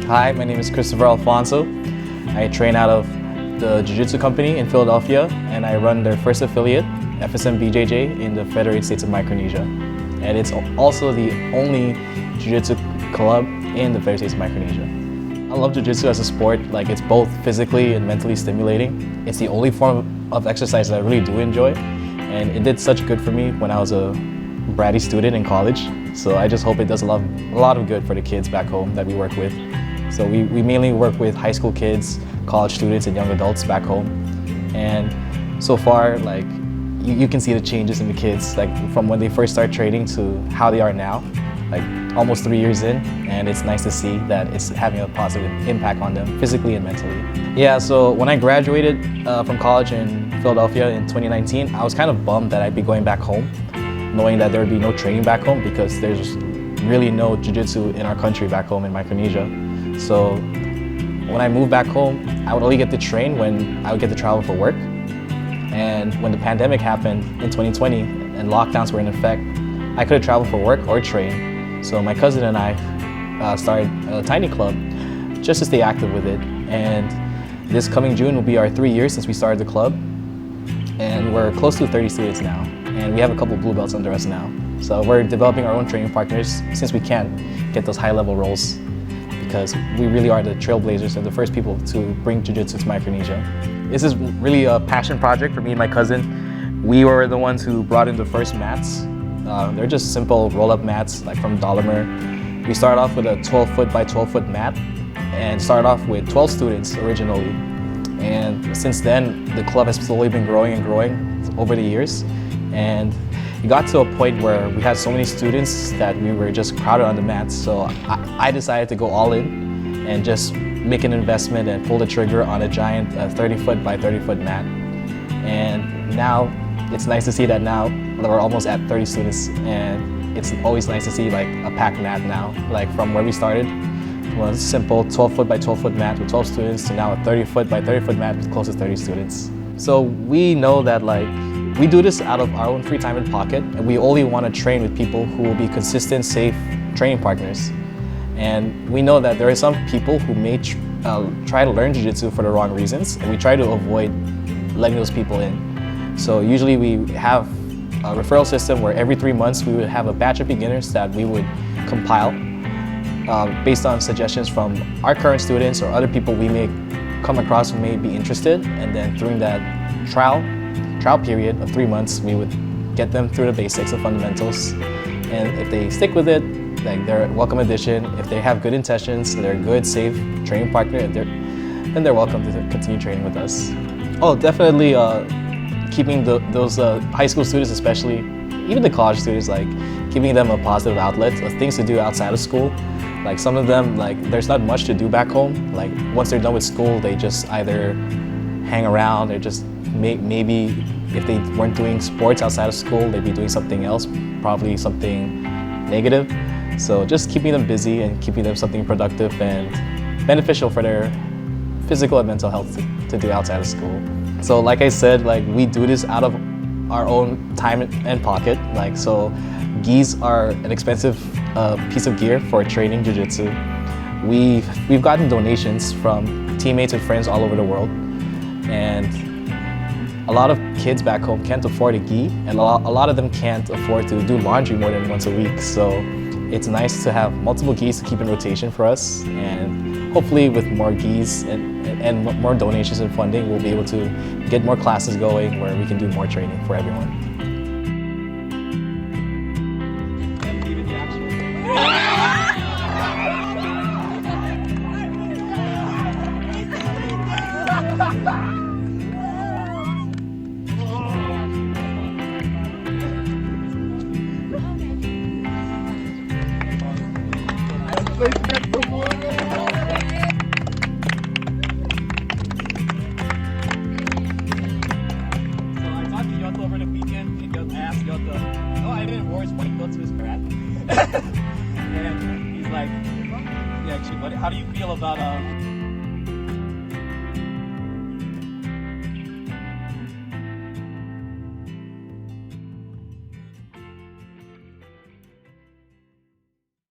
Hi, my name is Christopher Alfonso. I train out of the Jiu-Jitsu company in Philadelphia, and I run their first affiliate, FSMBJJ, in the Federated States of Micronesia. And it's also the only Jiu-Jitsu club in the Federated States of Micronesia. I love Jiu-Jitsu as a sport. Like, it's both physically and mentally stimulating. It's the only form of exercise that I really do enjoy, and it did such good for me when I was a bratty student in college. So I just hope it does a lot of good for the kids back home that we work with. So we mainly work with high school kids, college students, and young adults back home. And so far, like, you can see the changes in the kids, like from when they first start training to how they are now, like almost 3 years in. And it's nice to see that it's having a positive impact on them physically and mentally. Yeah, so when I graduated from college in Philadelphia in 2019, I was kind of bummed that I'd be going back home, knowing that there would be no training back home because there's really no jiu-jitsu in our country back home in Micronesia. So when I moved back home, I would only get to train when I would get to travel for work. And when the pandemic happened in 2020 and lockdowns were in effect, I couldn't travel for work or train. So my cousin and I started a tiny club just to stay active with it. And this coming June will be our 3 years since we started the club. And we're close to 30 students now. And we have a couple blue belts under us now. So we're developing our own training partners since we can't get those high-level roles, because we really are the trailblazers and the first people to bring Jiu-Jitsu to Micronesia. This is really a passion project for me and my cousin. We were the ones who brought in the first mats. They're just simple roll-up mats, like from Dahlinger. We started off with a 12-foot by 12-foot mat and started off with 12 students originally. And since then, the club has slowly been growing and growing over the years. And it got to a point where we had so many students that we were just crowded on the mats. So I decided to go all in and just make an investment and pull the trigger on a giant 30-foot by 30-foot mat. And now it's nice to see that now we're almost at 30 students, and it's always nice to see like a packed mat now, like from where we started. Well, it's simple 12-foot by 12-foot mat with 12 students to now a 30-foot by 30-foot mat with close to 30 students. So we know that like we do this out of our own free time and pocket, and we only want to train with people who will be consistent, safe training partners. And we know that there are some people who may try to learn Jiu-Jitsu for the wrong reasons, and we try to avoid letting those people in. So usually we have a referral system where every 3 months we would have a batch of beginners that we would compile based on suggestions from our current students or other people we may come across who may be interested. And then during that trial period of 3 months, we would get them through the basics of fundamentals. And if they stick with it, like, they're a welcome addition. If they have good intentions, they're a good, safe training partner, then they're welcome to continue training with us. Oh, definitely keeping those high school students, especially, even the college students, like giving them a positive outlet of things to do outside of school. Like some of them, like there's not much to do back home. Like once they're done with school, they just either hang around or just maybe if they weren't doing sports outside of school, they'd be doing something else, probably something negative. So just keeping them busy and keeping them something productive and beneficial for their physical and mental health to do outside of school. So like I said, like we do this out of our own time and pocket. Like, so gis are an expensive piece of gear for training Jiu-Jitsu. We've gotten donations from teammates and friends all over the world, and a lot of kids back home can't afford a gi, and a lot of them can't afford to do laundry more than once a week. So it's nice to have multiple gis to keep in rotation for us, and hopefully with more gis and more donations and funding, we'll be able to get more classes going where we can do more training for everyone. Over the weekend, he asked Yota, oh, I didn't wear his white belt to his karate. And he's like, yeah, actually, buddy, how do you feel about